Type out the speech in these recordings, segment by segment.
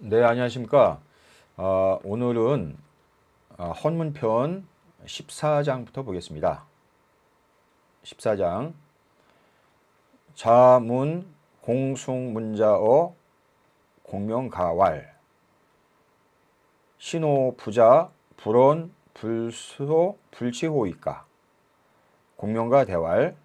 네, 안녕하십니까. 오늘은 헌문편 14장부터 보겠습니다. 14장 자문 공숙문자어 공명가왈 신호 부자 불언 불소 불치호이까 공명가 대왈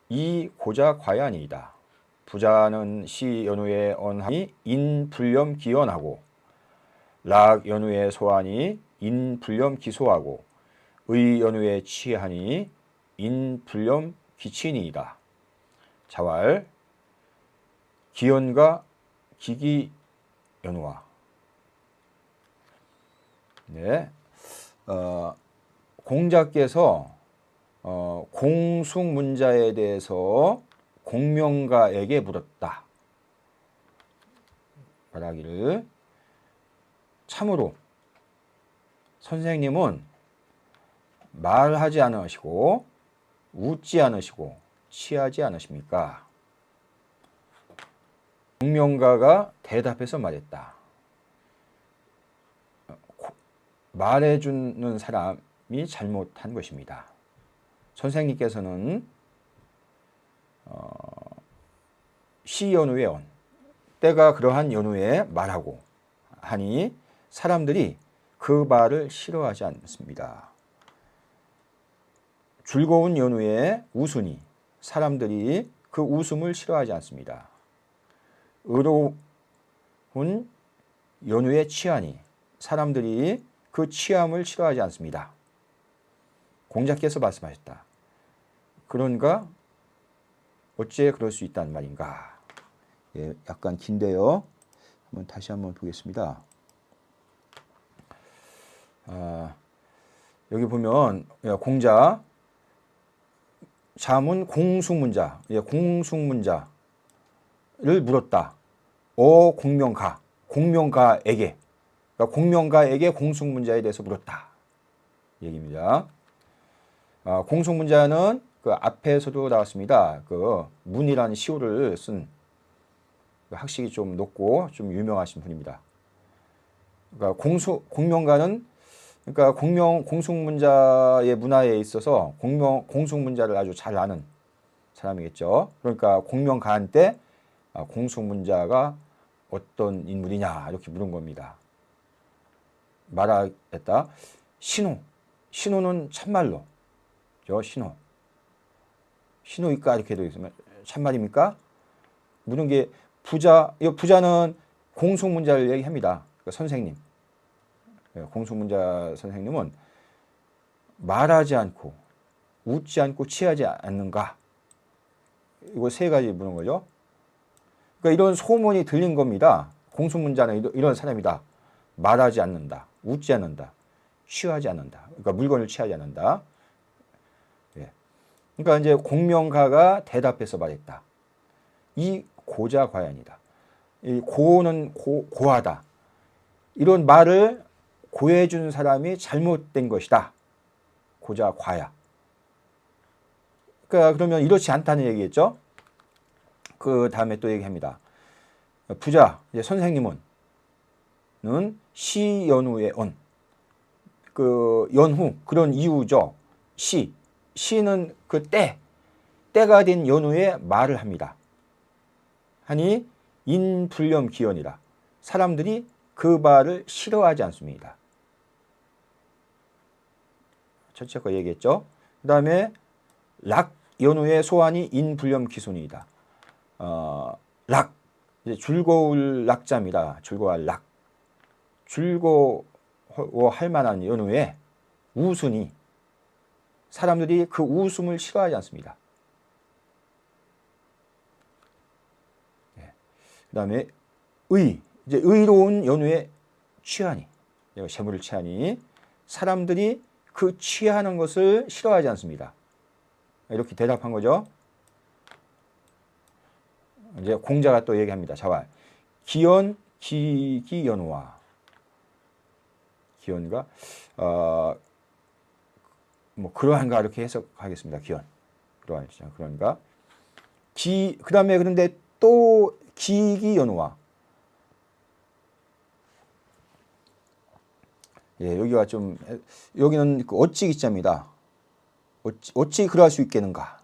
이 고자 과야니이다. 부자는 시 연후의 언하니 인불렴 기연하고 락 연후의 소하니 인불렴 기소하고 의 연후의 취하니 인불렴 기친이이다. 자왈 기연과 기기 연후와 네, 공자께서 공숙문자에 대해서 공명가에게 물었다. 말하기를 참으로 선생님은 말하지 않으시고 웃지 않으시고 취하지 않으십니까? 공명가가 대답해서 말했다. 말해주는 사람이 잘못한 것입니다. 선생님께서는 시 연후의 언 때가 그러한 연후에 말하고 하니 사람들이 그 말을 싫어하지 않습니다. 즐거운 연후에 웃으니 사람들이 그 웃음을 싫어하지 않습니다. 의로운 연후에 취하니 사람들이 그 취함을 싫어하지 않습니다. 공자께서 말씀하셨다. 그런가 어째 그럴 수 있단 말인가? 예, 약간 긴데요. 다시 한번 보겠습니다. 여기 보면 공자 자문 공숙문자, 공숙문자를 물었다. 공명가, 공명가에게, 그러니까 공명가에게 공숙문자에 대해서 물었다. 얘기입니다. 공숙문자는 그 앞에서도 나왔습니다. 그 문이라는 시호를 쓴 학식이 좀 높고 좀 유명하신 분입니다. 그러니까 공명가는 그러니까 공숙문자의 문화에 있어서 공숙문자를 아주 잘 아는 사람이겠죠. 그러니까 공명가한테 공숙문자가 어떤 인물이냐 이렇게 물은 겁니다. 말하겠다. 신호는 참말로 신호일까 이렇게 되어 있으면 참말입니까? 물은 게 부자는 공숙문자를 얘기합니다. 그러니까 선생님, 공숙문자 선생님은 말하지 않고 웃지 않고 취하지 않는가? 이거 세 가지 물은 거죠. 그러니까 이런 소문이 들린 겁니다. 공숙문자는 이런 사람이다. 말하지 않는다, 웃지 않는다, 취하지 않는다. 그러니까 물건을 취하지 않는다. 그러니까 이제 공명가가 대답해서 말했다. 이 고자 과연이다. 이 고는 고하다. 이런 말을 고해 준 사람이 잘못된 것이다. 고자 과야. 그러니까 그러면 이렇지 않다는 얘기겠죠. 그 다음에 또 얘기합니다. 부자 이제 선생님은 시 연후의 언. 그 연후 그런 이유죠. 시는 그 때가 된 연후에 말을 합니다. 하니 인불렴 기연이라 사람들이 그 말을 싫어하지 않습니다. 첫째 거 얘기했죠. 그 다음에 락 연후의 소환이 인불렴 기손이다. 락 이제 즐거울 락자입니다. 즐거워할 락 즐거워할 만한 연후에 웃으니 사람들이 그 웃음을 싫어하지 않습니다. 그 다음에 이제 의로운 연후에 취하니, 재물을 취하니 사람들이 그 취하는 것을 싫어하지 않습니다. 이렇게 대답한 거죠. 이제 공자가 또 얘기합니다. 자왈 기연 기기연후와 기연과 뭐 그러한가 이렇게 해석하겠습니다. 기연 그러한가 그다음에 그런데 또 기기연후와 예, 여기가 좀 여기는 그 어찌 기자입니다. 어찌 그러할 수 있겠는가?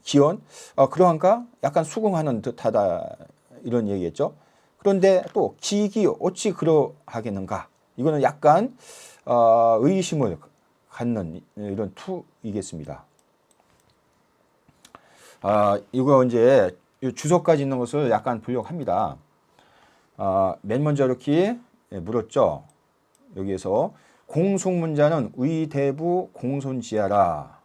기원? 그러한가? 약간 수긍하는 듯하다 이런 얘기겠죠. 그런데 또 기기 어찌 그러하겠는가? 이거는 약간 의심을 갖는 이런 투이겠습니다. 이거 이제 주석까지 있는 것을 약간 보려고 합니다. 맨 먼저 이렇게 물었죠. 여기에서 공속문자는 의대부 공손지하라.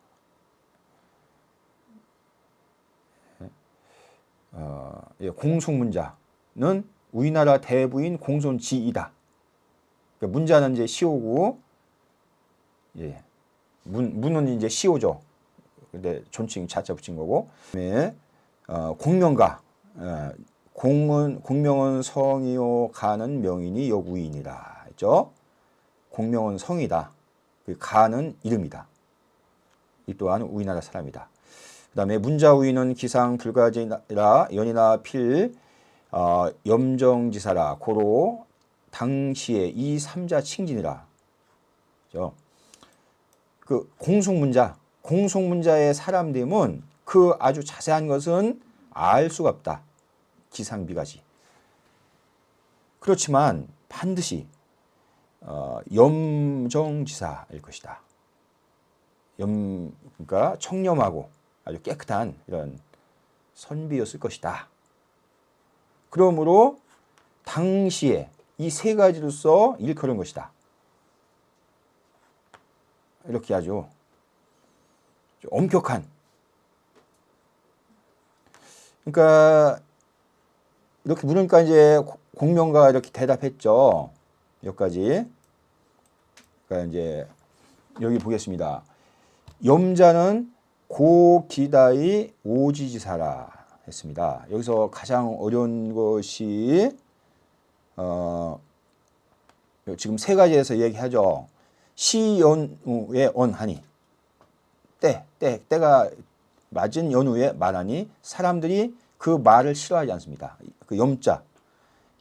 공속문자는 우리나라 대부인 공손지이다. 그러니까 문자는 이제 시오고, 예, 문은 이제 시오죠. 근데 존칭 자자 붙인 거고. 그다음에 공명가, 공명은 성이요 가는 명인이 여구인이라 했죠. 공명은 성이다. 그 가는 이름이다. 이 또한 우리나라 사람이다. 그 다음에 문자우인은 기상 불가지라 연이나 필 염정지사라 고로 당시에 이 삼자 칭진이라. 그렇죠? 그 공속문자의 사람됨은 그 아주 자세한 것은 알 수가 없다. 기상비가지. 그렇지만 반드시 염정지사일 것이다. 그러니까 청렴하고 아주 깨끗한 이런 선비였을 것이다. 그러므로 당시에 이 세 가지로서 일컬은 것이다. 이렇게 아주 엄격한. 그러니까 이렇게 물으니까 이제 공명가 이렇게 대답했죠. 여기까지. 그러니까 이제 여기 보겠습니다. 염자는 고기다의 오지지사라 했습니다. 여기서 가장 어려운 것이 지금 세 가지에서 얘기하죠. 시연우에 언하니 때가 맞은 연후에 말하니 사람들이 그 말을 싫어하지 않습니다. 그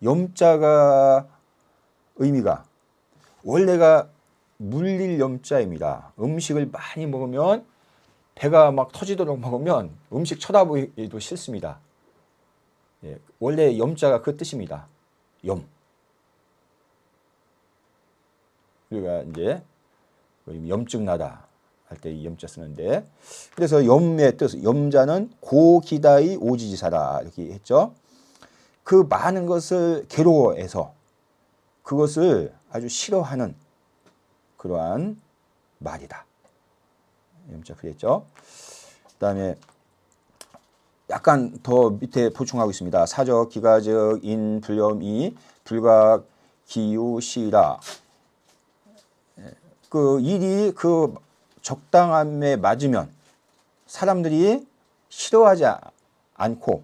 염자가 의미가 원래가 물릴 염자입니다. 음식을 많이 먹으면 배가 막 터지도록 먹으면 음식 쳐다보기도 싫습니다. 예, 원래 염자가 그 뜻입니다. 우리가 이제 염증 나다 할 때 이 염자 쓰는데, 그래서 염의 뜻, 염자는 고기다의 오지지사라 이렇게 했죠. 그 많은 것을 괴로워해서 그것을 아주 싫어하는 그러한 말이다. 염자 그랬죠. 그다음에 약간 더 밑에 보충하고 있습니다. 사적, 기가적, 인, 불렴이, 불각, 기유, 시라. 그 일이 그 적당함에 맞으면 사람들이 싫어하지 않고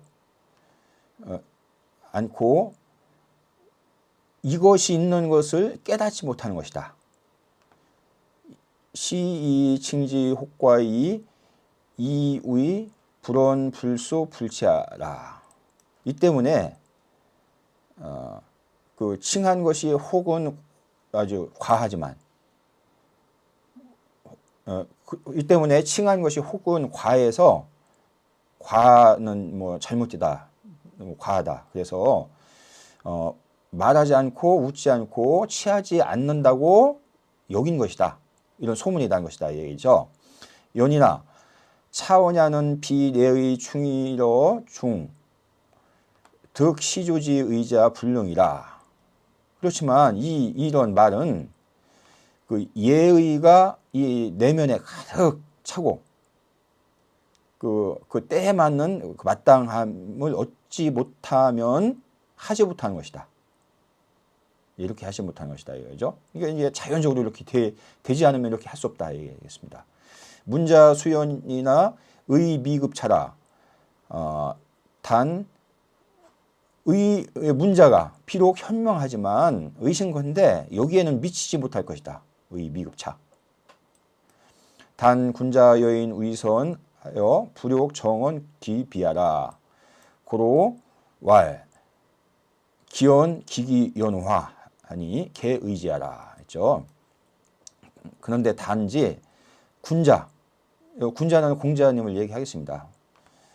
이것이 있는 것을 깨닫지 못하는 것이다. 시이 칭지 혹과이 이의 불언 불소 불치하라. 이 때문에 그 칭한 것이 혹은 아주 과하지만 이 때문에 칭한 것이 혹은 과해서 과는 뭐 잘못되다, 너무 과하다. 그래서 말하지 않고 웃지 않고 취하지 않는다고 여긴 것이다. 이런 소문이 난 것이다 이 얘기죠. 연이나 차원야는 비내의 충이러 중 득시조지 의자 불능이라. 그렇지만 이런 말은 그 예의가 이 내면에 가득 차고 그 때에 맞는 그 마땅함을 얻지 못하면 하지 못하는 것이다. 이렇게 하지 못하는 것이다 이거죠. 이게 이제 자연적으로 이렇게 되지 않으면 이렇게 할 수 없다 얘기겠습니다. 문자 수연이나 의미급차라. 단 문자가 비록 현명하지만 의심건데 여기에는 미치지 못할 것이다. 의미급차. 단 군자 여인 위선하여 불욕 정원 기비하라. 고로 왈 기원 기기 연화 하니 개 의지하라. 있죠. 그런데 단지 군자는 공자님을 얘기하겠습니다.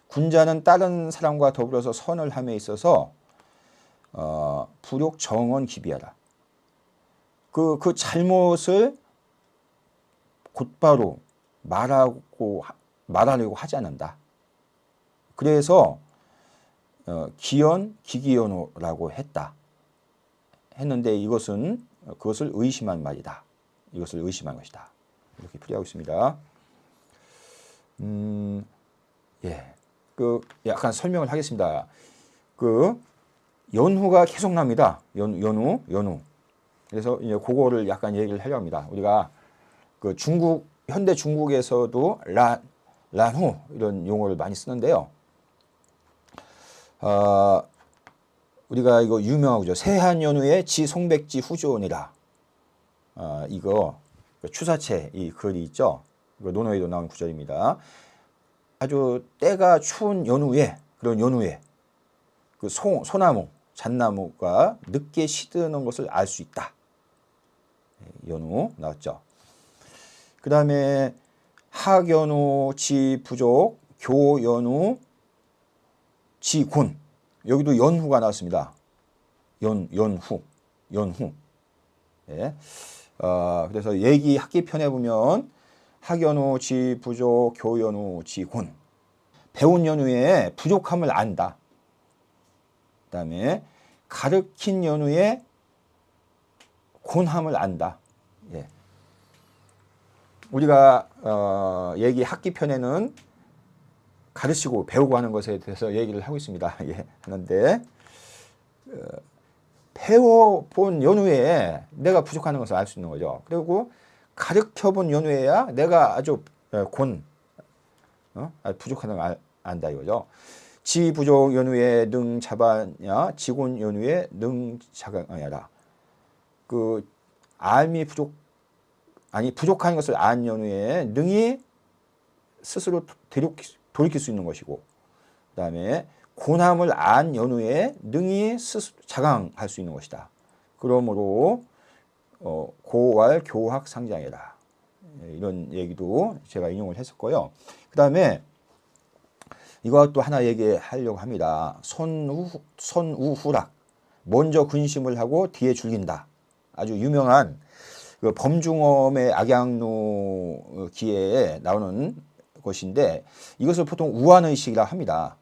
군자는 다른 사람과 더불어서 선을 함에 있어서 불욕 정언 기비하라. 그 잘못을 곧바로 말하려고 하지 않는다. 그래서 기기연호라고 했는데 그것을 의심한 말이다. 이것을 의심한 것이다. 이렇게 풀이하고 있습니다. 예, 약간 설명을 하겠습니다. 연후가 계속 납니다. 연후. 그래서 이제 그거를 약간 얘기를 하려고 합니다. 우리가 현대 중국에서도 란후 이런 용어를 많이 쓰는데요. 우리가 이거 유명하죠. 세한연후의 지송백지 후조원이라. 이거 추사체 이 글이 있죠. 이거 논어에도 나온 구절입니다. 아주 때가 추운 그런 연후에 소나무, 잣나무가 늦게 시드는 것을 알 수 있다. 연후 나왔죠. 그 다음에 학연후, 지부족, 교연후, 지곤. 여기도 연후가 나왔습니다. 연후. 예. 그래서 얘기 학기편에 보면 학연후, 지부족, 교연후, 지곤. 배운 연후에 부족함을 안다. 그 다음에 가르친 연후에 곤함을 안다. 예. 우리가 얘기 학기편에는 가르치고 배우고 하는 것에 대해서 얘기를 하고 있습니다. 예. 하는데 배워본 연후에 내가 부족하는 것을 알 수 있는 거죠. 그리고 가르쳐본 연후에야 내가 아주 부족하는 걸 안다 이거죠. 지부족 연후에 능 자바냐, 지곤 연후에 능 자강하야라. 부족한 것을 안 연후에 능이 스스로 돌이킬 수 있는 것이고, 그 다음에 고남을 안 연후에 능이 스스로 자강할 수 있는 것이다. 그러므로 고왈 교학 상장해라. 이런 얘기도 제가 인용을 했었고요. 그 다음에 이것도 하나 얘기하려고 합니다. 선우후락. 먼저 근심을 하고 뒤에 줄긴다. 아주 유명한 범중엄의 악양루 기에 나오는 것인데 이것을 보통 우환의식이라 합니다.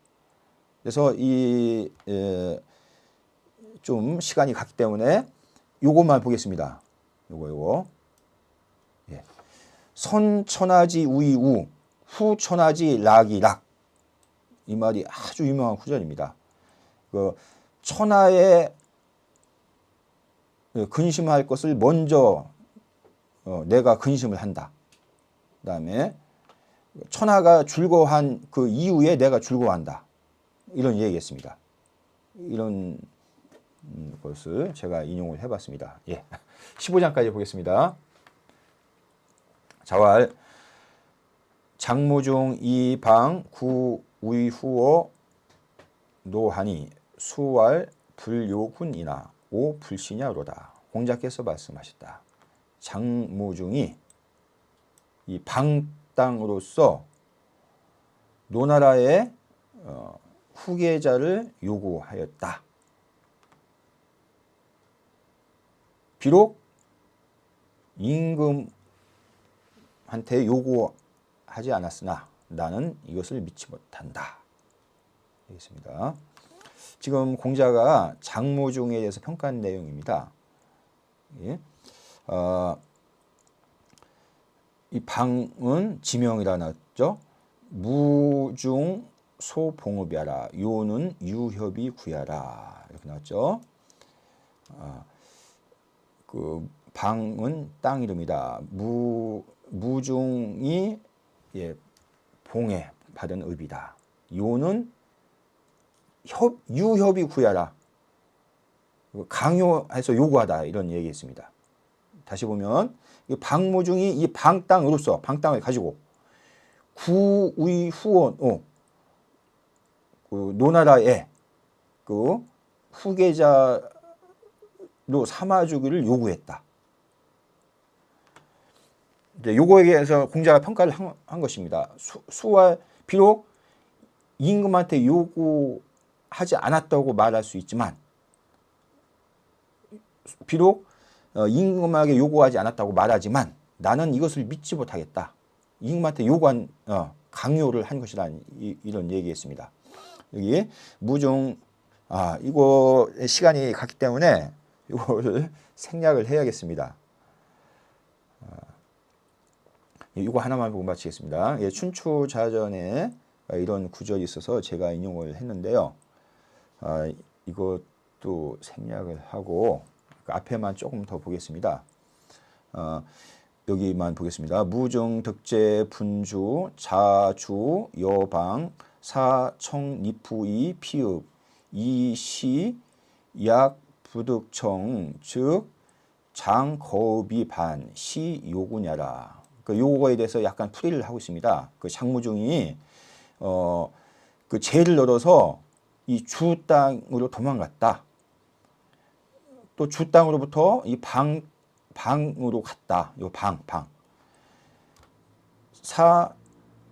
그래서 좀 시간이 갔기 때문에 요것만 보겠습니다. 요거. 예. 선천하지 우이우, 후천하지 락이락. 이 말이 아주 유명한 구절입니다. 천하에 근심할 것을 먼저 내가 근심을 한다. 그 다음에 천하가 즐거워한 그 이후에 내가 즐거워한다. 이런 얘기했습니다. 이런 것을 제가 인용을 해봤습니다. 예. 15장까지 보겠습니다. 자왈 장무중 이방 구의후어 노하니 수왈 불요훈이나 오 불시냐로다. 공자께서 말씀하셨다. 장무중이 이 방땅으로서 노나라의 후계자를 요구하였다. 비록 임금한테 요구하지 않았으나 나는 이것을 믿지 못한다. 되겠습니다. 지금 공자가 장무중에 대해서 평가한 내용입니다. 예. 이 방은 지명이라 나왔죠. 무중 소봉읍이하라. 요는 유협이 구야라. 이렇게 나왔죠. 그 방은 땅 이름이다. 무중이 봉에 받은 읍이다. 요는 유협이 구야라. 강요해서 요구하다. 이런 얘기했습니다. 다시 보면 방무중이 이 방땅으로서 방땅을 가지고 구의후원 노나라의 그 후계자로 삼아주기를 요구했다. 이제 요거에 대해서 공자가 평가를 한 것입니다. 수와 비록 임금한테 요구하지 않았다고 말할 수 있지만, 비록 임금에게 요구하지 않았다고 말하지만 나는 이것을 믿지 못하겠다. 임금한테 요구한 강요를 한 것이다. 이런 얘기했습니다. 여기 무중 이거 시간이 갔기 때문에 이거를 생략을 해야겠습니다. 이거 하나만 보고 마치겠습니다. 예, 춘추자전에 이런 구절이 있어서 제가 인용을 했는데요. 이것도 생략을 하고 앞에만 조금 더 보겠습니다. 여기만 보겠습니다. 무중 득제 분주 자주 여방 사청리푸이 피읍 이시 약 부득청 즉 장거비 반 시 요구냐라. 그 요거에 대해서 약간 풀이를 하고 있습니다. 그 장무중이 그 죄를 얻어서 이 주 땅으로 도망갔다. 또 주 땅으로부터 이 방으로 갔다. 요 방.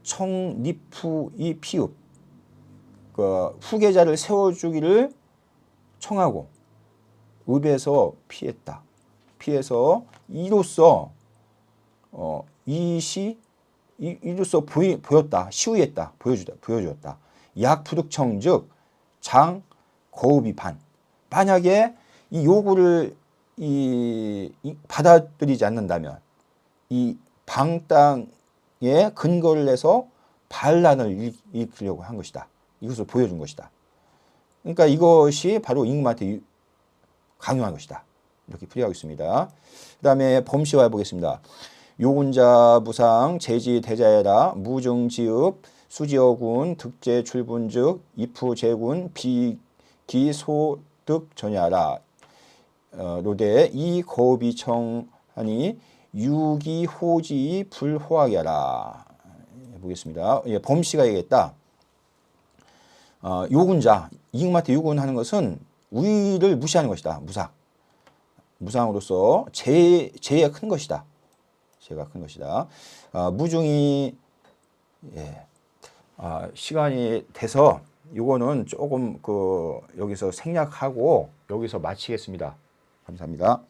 사청리푸이 피읍. 그 후계자를 세워주기를 청하고 읍에서 피했다. 피해서 이로써 이로써 보였다. 시위했다. 보여주었다. 약부득청 즉 장 거읍이 반. 만약에 이 요구를 받아들이지 않는다면 이 방 땅에 근거를 해서 반란을 일으키려고 한 것이다. 이것을 보여준 것이다. 그러니까 이것이 바로 임금한테 강요한 것이다. 이렇게 풀이하고 있습니다. 그 다음에 범시화 해보겠습니다. 요군자 무상 제지 대자해라 무증지읍 수지어군 득제 출분즉 이푸제군 비기소득 전야라 노대 이 거비청하니 유기호지 불호하게 하라. 보겠습니다. 예, 범시가 얘기했다. 요군자 임금한테 요구하는 것은 우위를 무시하는 것이다. 무상으로서 죄가 큰 것이다. 죄가 큰 것이다. 무중이 시간이 돼서 요거는 조금 여기서 생략하고 여기서 마치겠습니다. 감사합니다.